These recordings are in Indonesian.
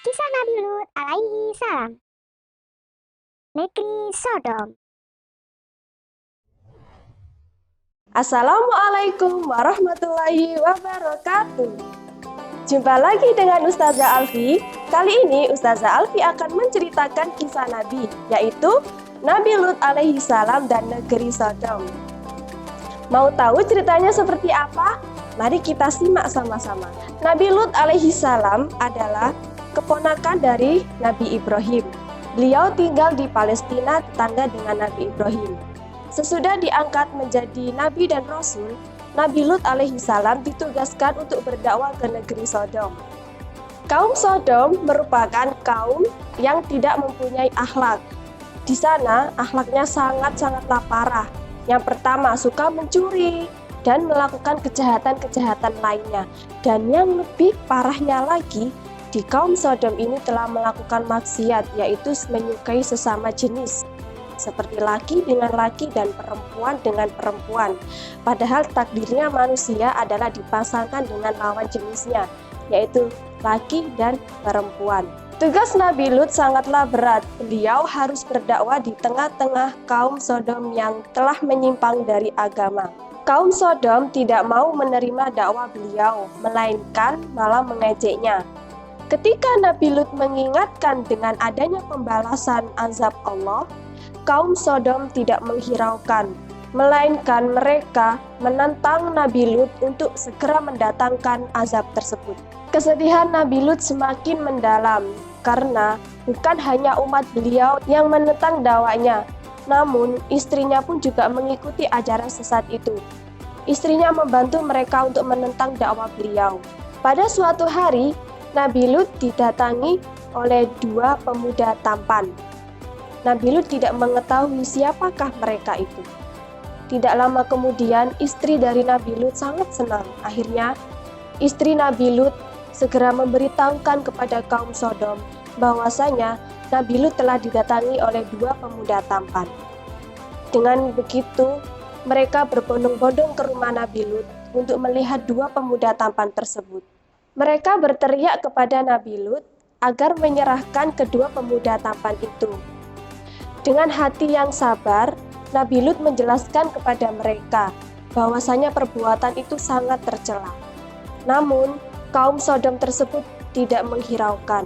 Kisah Nabi Lut alaihi salam. Negeri Sodom. Assalamualaikum warahmatullahi wabarakatuh. Jumpa lagi dengan Ustazah Alfi. Kali ini Ustazah Alfi akan menceritakan kisah Nabi, yaitu Nabi Lut alaihi salam dan negeri Sodom. Mau tahu ceritanya seperti apa? Mari kita simak sama-sama. Nabi Lut alaihi salam adalah keponakan dari Nabi Ibrahim. Beliau tinggal di Palestina tetangga dengan Nabi Ibrahim. Sesudah diangkat menjadi Nabi dan Rasul, Nabi Lut alaihi salam ditugaskan untuk berdakwah ke negeri Sodom. Kaum Sodom merupakan kaum yang tidak mempunyai akhlak. Di sana akhlaknya sangat-sangatlah parah. Yang pertama, suka mencuri dan melakukan kejahatan-kejahatan lainnya. Dan yang lebih parahnya lagi, di kaum Sodom ini telah melakukan maksiat, yaitu menyukai sesama jenis, seperti laki dengan laki dan perempuan dengan perempuan. Padahal takdirnya manusia adalah dipasangkan dengan lawan jenisnya, yaitu laki dan perempuan. Tugas Nabi Lut sangatlah berat. Beliau harus berdakwah di tengah-tengah kaum Sodom yang telah menyimpang dari agama. Kaum Sodom tidak mau menerima dakwah beliau, melainkan malah mengejeknya. Ketika Nabi Lut mengingatkan dengan adanya pembalasan azab Allah, kaum Sodom tidak menghiraukan, melainkan mereka menantang Nabi Lut untuk segera mendatangkan azab tersebut. Kesedihan Nabi Lut semakin mendalam, karena bukan hanya umat beliau yang menentang dakwanya, namun istrinya pun juga mengikuti ajaran sesat itu. Istrinya membantu mereka untuk menentang dakwah beliau. Pada suatu hari, Nabi Lut didatangi oleh dua pemuda tampan. Nabi Lut tidak mengetahui siapakah mereka itu. Tidak lama kemudian, istri dari Nabi Lut sangat senang. Akhirnya, istri Nabi Lut segera memberitahukan kepada kaum Sodom bahwasanya Nabi Lut telah didatangi oleh dua pemuda tampan. Dengan begitu, mereka berbondong-bondong ke rumah Nabi Lut untuk melihat dua pemuda tampan tersebut. Mereka berteriak kepada Nabi Lut agar menyerahkan kedua pemuda tampan itu. Dengan hati yang sabar, Nabi Lut menjelaskan kepada mereka bahwasanya perbuatan itu sangat tercela. Namun, kaum Sodom tersebut tidak menghiraukan.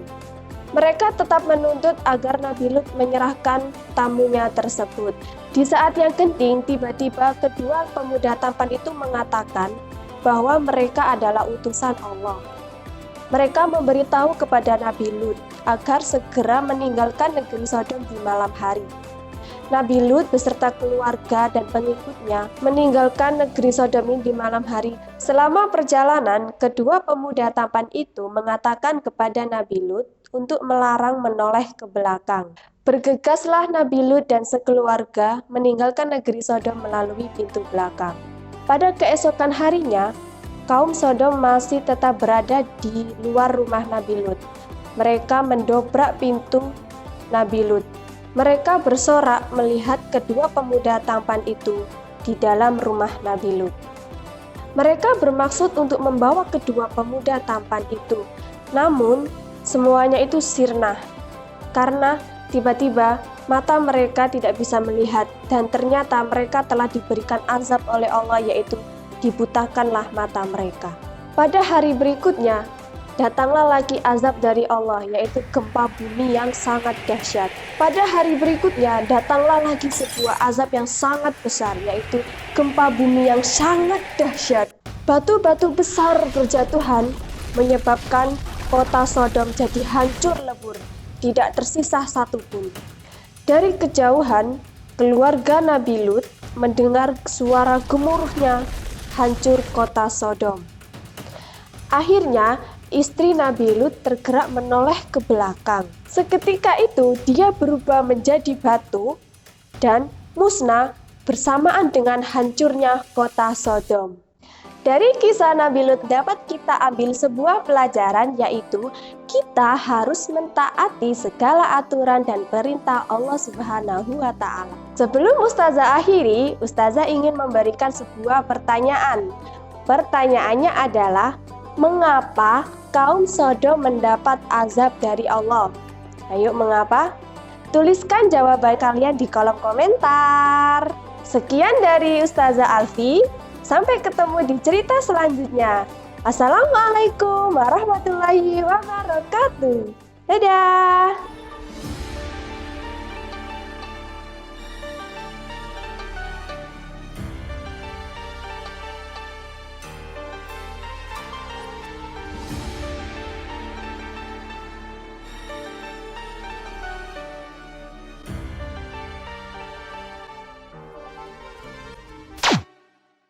Mereka tetap menuntut agar Nabi Lut menyerahkan tamunya tersebut. Di saat yang genting, tiba-tiba kedua pemuda tampan itu mengatakan bahwa mereka adalah utusan Allah. Mereka memberitahu kepada Nabi Lut agar segera meninggalkan negeri Sodom di malam hari. Nabi Lut beserta keluarga dan pengikutnya meninggalkan negeri Sodom ini di malam hari. Selama perjalanan, kedua pemuda tampan itu mengatakan kepada Nabi Lut untuk melarang menoleh ke belakang. Bergegaslah Nabi Lut dan sekeluarga meninggalkan negeri Sodom melalui pintu belakang. Pada keesokan harinya, kaum Sodom masih tetap berada di luar rumah Nabi Lut. Mereka mendobrak pintu Nabi Lut. Mereka bersorak melihat kedua pemuda tampan itu di dalam rumah Nabi Lut. Mereka bermaksud untuk membawa kedua pemuda tampan itu. Namun, semuanya itu sirna. Karena tiba-tiba mata mereka tidak bisa melihat dan ternyata mereka telah diberikan azab oleh Allah, yaitu dibutakanlah mata mereka. Pada hari berikutnya, datanglah lagi azab dari Allah, yaitu gempa bumi yang sangat dahsyat. Pada hari berikutnya, datanglah lagi sebuah azab yang sangat besar, yaitu gempa bumi yang sangat dahsyat. Batu-batu besar berjatuhan menyebabkan kota Sodom jadi hancur lebur, tidak tersisa satupun. Dari kejauhan, keluarga Nabi Lut mendengar suara gemuruhnya hancur kota Sodom. Akhirnya, istri Nabi Lut tergerak menoleh ke belakang. Seketika itu, dia berubah menjadi batu dan musnah bersamaan dengan hancurnya kota Sodom. Dari kisah Nabi Lut dapat kita ambil sebuah pelajaran, yaitu kita harus mentaati segala aturan dan perintah Allah Subhanahu wa Ta'ala. Sebelum Ustazah akhiri, Ustazah ingin memberikan sebuah pertanyaan. Pertanyaannya adalah, mengapa kaum Sodom mendapat azab dari Allah? Ayo, mengapa? Tuliskan jawaban kalian di kolom komentar. Sekian dari Ustazah Alfi. Sampai ketemu di cerita selanjutnya. Assalamualaikum warahmatullahi wabarakatuh. Dadah.